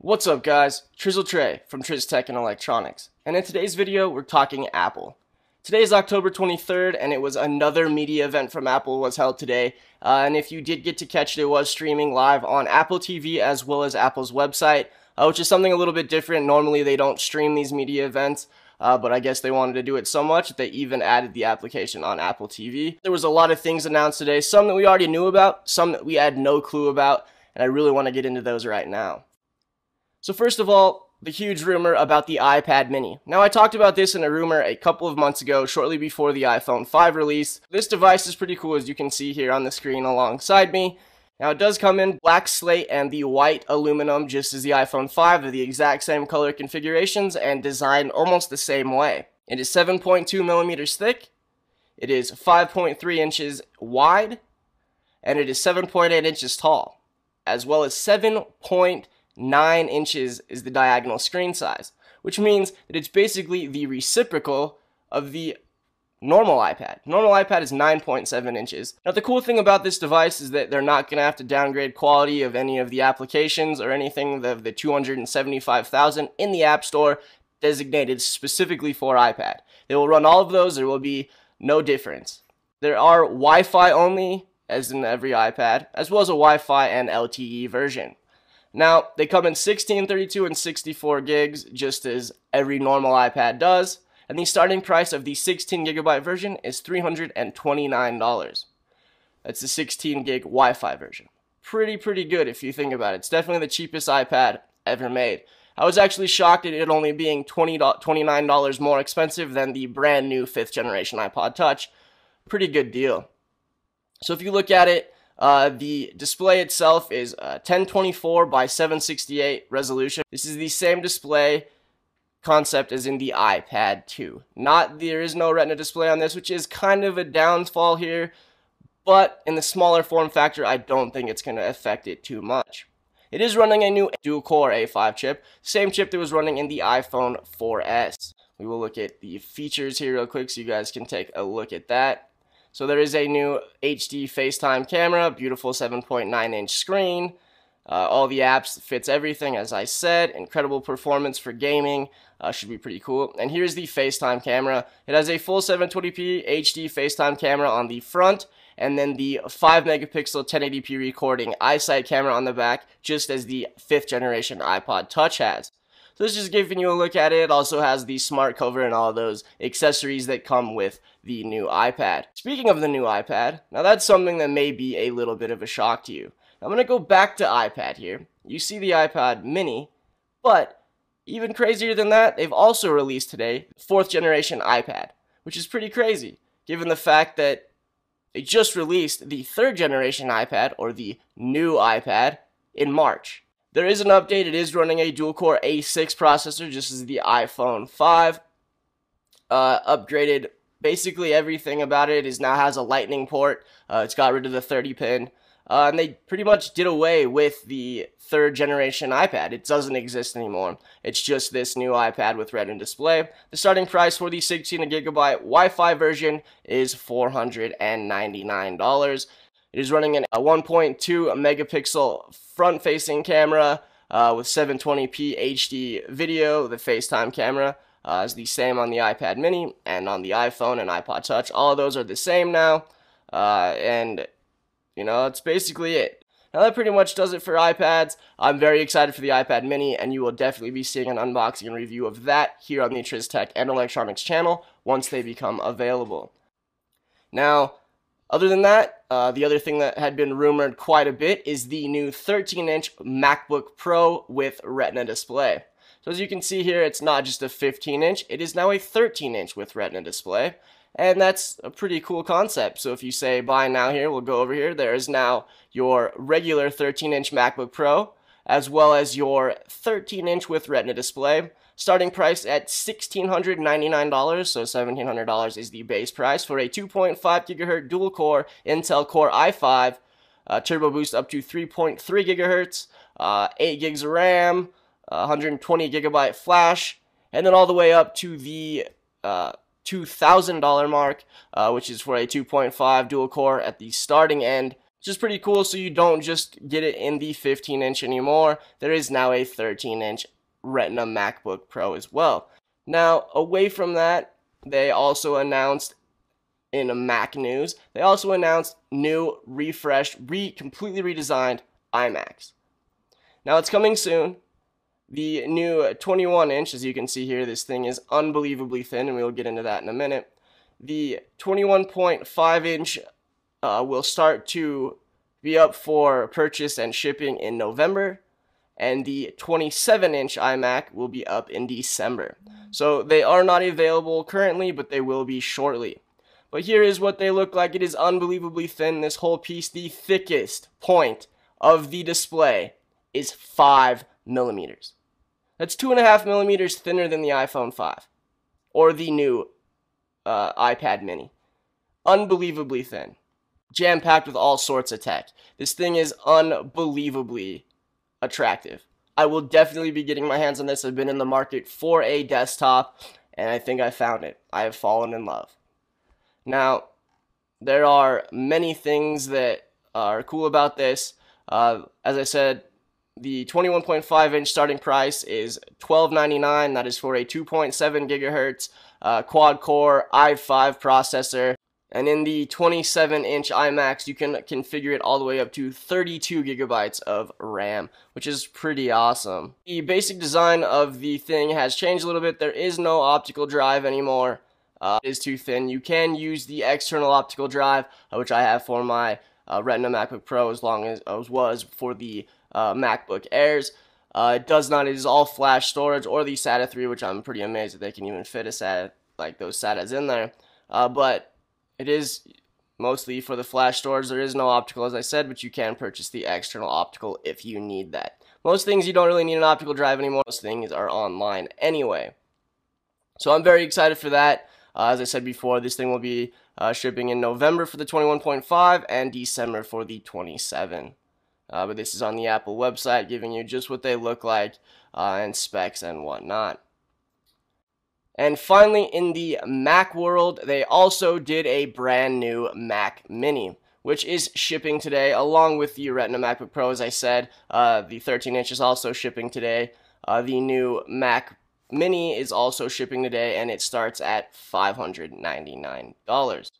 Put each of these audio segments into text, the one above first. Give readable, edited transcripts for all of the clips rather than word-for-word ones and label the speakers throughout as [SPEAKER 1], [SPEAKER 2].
[SPEAKER 1] What's up guys, Trizzle Trey from TrizzTech&Electronix, and in today's video we're talking Apple. Today is October 23rd and it was another media event from Apple was held today, and if you did get to catch it, it was streaming live on Apple TV as well as Apple's website, which is something a little bit different. Normally they don't stream these media events, but I guess they wanted to do it so much that they even added the application on Apple TV. There was a lot of things announced today, some that we already knew about, some that we had no clue about, and I really want to get into those right now. So first of all, the huge rumor about the iPad mini. Now I talked about this in a rumor a couple of months ago, shortly before the iPhone 5 release. This device is pretty cool, as you can see here on the screen alongside me. Now it does come in black slate and the white aluminum, just as the iPhone 5. They're the exact same color configurations and designed almost the same way. It is 7.2 millimeters thick, it is 5.3 inches wide, and it is 7.8 inches tall, as well as 7.9 inches is the diagonal screen size, which means that it's basically the reciprocal of the normal iPad. Normal iPad is 9.7 inches. Now the cool thing about this device is that they're not going to have to downgrade quality of any of the applications or anything of the 275,000 in the App Store designated specifically for iPad. They will run all of those, there will be no difference. There are Wi-Fi only, as in every iPad, as well as a Wi-Fi and LTE version. Now, they come in 16, 32, and 64 gigs, just as every normal iPad does, and the starting price of the 16 gigabyte version is $329. That's the 16 gig Wi-Fi version. Pretty good if you think about it. It's definitely the cheapest iPad ever made. I was actually shocked at it only being $29 more expensive than the brand new 5th generation iPod Touch. Pretty good deal. So if you look at it, the display itself is 1024 by 768 resolution. This is the same display concept as in the iPad 2. There is no Retina display on this, which is kind of a downfall here, but in the smaller form factor, I don't think it's going to affect it too much. It is running a new dual-core A5 chip, same chip that was running in the iPhone 4S. We will look at the features here real quick so you guys can take a look at that. So there is a new HD FaceTime camera, beautiful 7.9 inch screen, all the apps, fits everything as I said, incredible performance for gaming, should be pretty cool. And here's the FaceTime camera. It has a full 720p HD FaceTime camera on the front, and then the 5 megapixel 1080p recording iSight camera on the back, just as the 5th generation iPod Touch has. So this is just giving you a look at it. It also has the smart cover and all those accessories that come with the new iPad. Speaking of the new iPad, now that's something that may be a little bit of a shock to you. I'm going to go back to iPad here. You see the iPad mini, but even crazier than that, they've also released today the 4th generation iPad, which is pretty crazy, given the fact that they just released the 3rd generation iPad, or the new iPad, in March. There is an update. It is running a dual-core A6 processor, just as the iPhone 5. Upgraded basically everything about it. Now has a lightning port. It's got rid of the 30-pin. And they pretty much did away with the 3rd generation iPad. It doesn't exist anymore. It's just this new iPad with Retina display. The starting price for the 16 gigabyte Wi-Fi version is $499. It is running a 1.2 megapixel front-facing camera with 720p HD video. The FaceTime camera is the same on the iPad mini and on the iPhone and iPod Touch. All of those are the same now, and you know, that's basically it. Now that pretty much does it for iPads. I'm very excited for the iPad mini, and you will definitely be seeing an unboxing and review of that here on the TrizzTech&Electronix channel once they become available. Now, other than that, the other thing that had been rumored quite a bit is the new 13-inch MacBook Pro with Retina display. So as you can see here, it's not just a 15-inch, it is now a 13-inch with Retina display. And that's a pretty cool concept. So if you say buy now here, we'll go over here. There is now your regular 13-inch MacBook Pro, as well as your 13-inch with Retina display. Starting price at $1,699, so $1,700 is the base price for a 2.5 gigahertz dual-core Intel Core i5, turbo boost up to 3.3 gigahertz, 8 gigs of RAM, 120 gigabyte flash, and then all the way up to the $2,000 mark, which is for a 2.5 dual-core at the starting end. which is pretty cool. So you don't just get it in the 15-inch anymore. There is now a 13-inch Retina MacBook Pro as well. Now, away from that, they also announced in Mac news, they also announced new, refreshed, completely redesigned iMacs. Now it's coming soon. The new 21-inch, as you can see here, this thing is unbelievably thin, and we'll get into that in a minute. The 21.5-inch will start to be up for purchase and shipping in November, and the 27-inch iMac will be up in December. So they are not available currently, but they will be shortly. But here is what they look like. It is unbelievably thin. This whole piece, the thickest point of the display is 5 millimeters. That's 2.5 millimeters thinner than the iPhone 5 or the new iPad mini. Unbelievably thin. Jam-packed with all sorts of tech. This thing is unbelievably attractive. I will definitely be getting my hands on this. I've been in the market for a desktop, and I think I found it. I have fallen in love. Now, there are many things that are cool about this. As I said, the 21.5-inch starting price is $12.99. That is for a 2.7 gigahertz quad-core i5 processor. And in the 27-inch iMacs, you can configure it all the way up to 32 gigabytes of RAM, which is pretty awesome. The basic design of the thing has changed a little bit. There is no optical drive anymore. It is too thin. You can use the external optical drive, which I have for my Retina MacBook Pro, as long as was for the MacBook Airs. It is all flash storage or the SATA 3, which I'm pretty amazed that they can even fit a SATA, like those SATAs in there. But it is mostly for the flash storage. There is no optical, as I said, but you can purchase the external optical if you need that. Most things you don't really need an optical drive anymore. Most things are online anyway. So I'm very excited for that. As I said before, this thing will be shipping in November for the 21.5 and December for the 27. But this is on the Apple website, giving you just what they look like and specs and whatnot. And finally, in the Mac world, they also did a brand new Mac Mini, which is shipping today, along with the Retina MacBook Pro, as I said. The 13-inch is also shipping today. The new Mac Mini is also shipping today, and it starts at $599.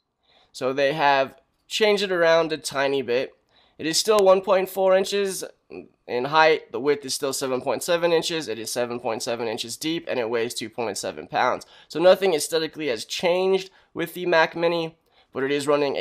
[SPEAKER 1] So they have changed it around a tiny bit. It is still 1.4 inches in height. The width is still 7.7 inches. It is 7.7 inches deep, and it weighs 2.7 pounds. So nothing aesthetically has changed with the Mac Mini, but it is running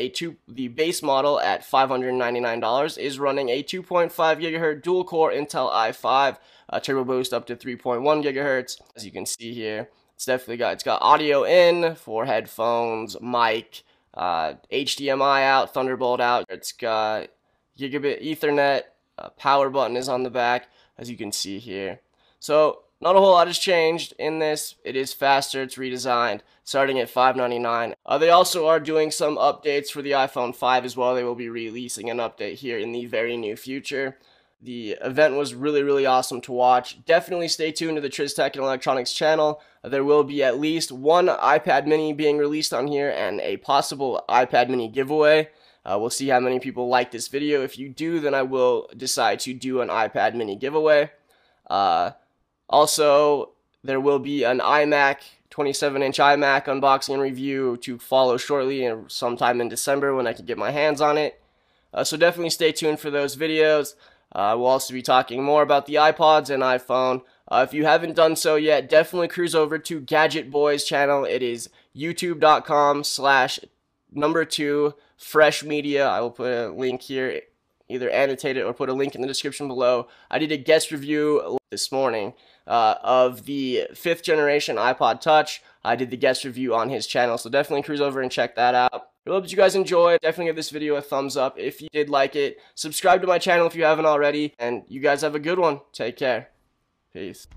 [SPEAKER 1] the base model at $599 is running a 2.5 gigahertz dual-core Intel i5 turbo boost up to 3.1 gigahertz. As you can see here, it's got audio in for headphones, mic, HDMI out, Thunderbolt out. It's got gigabit Ethernet. Power button is on the back, as you can see here. So not a whole lot has changed in this. It is faster. It's redesigned, starting at $599. They also are doing some updates for the iPhone 5 as well. They will be releasing an update here in the very near future. The event was really, really awesome to watch. Definitely stay tuned to the TrizzTech&Electronix channel. There will be at least one iPad mini being released on here and a possible iPad mini giveaway. We'll see how many people like this video. If you do, then I will decide to do an iPad mini giveaway. Also, there will be an iMac, 27-inch iMac unboxing and review to follow shortly, and sometime in December when I can get my hands on it. So definitely stay tuned for those videos. We'll also be talking more about the iPods and iPhone. If you haven't done so yet, definitely cruise over to Gadget Boys channel. It is youtube.com/2freshmedia. I will put a link here, either annotate it or put a link in the description below. I did a guest review this morning of the 5th generation iPod Touch. I did the guest review on his channel, so definitely cruise over and check that out. I hope that you guys enjoyed. Definitely give this video a thumbs up if you did like it. Subscribe to my channel if you haven't already, and you guys have a good one. Take care. Peace.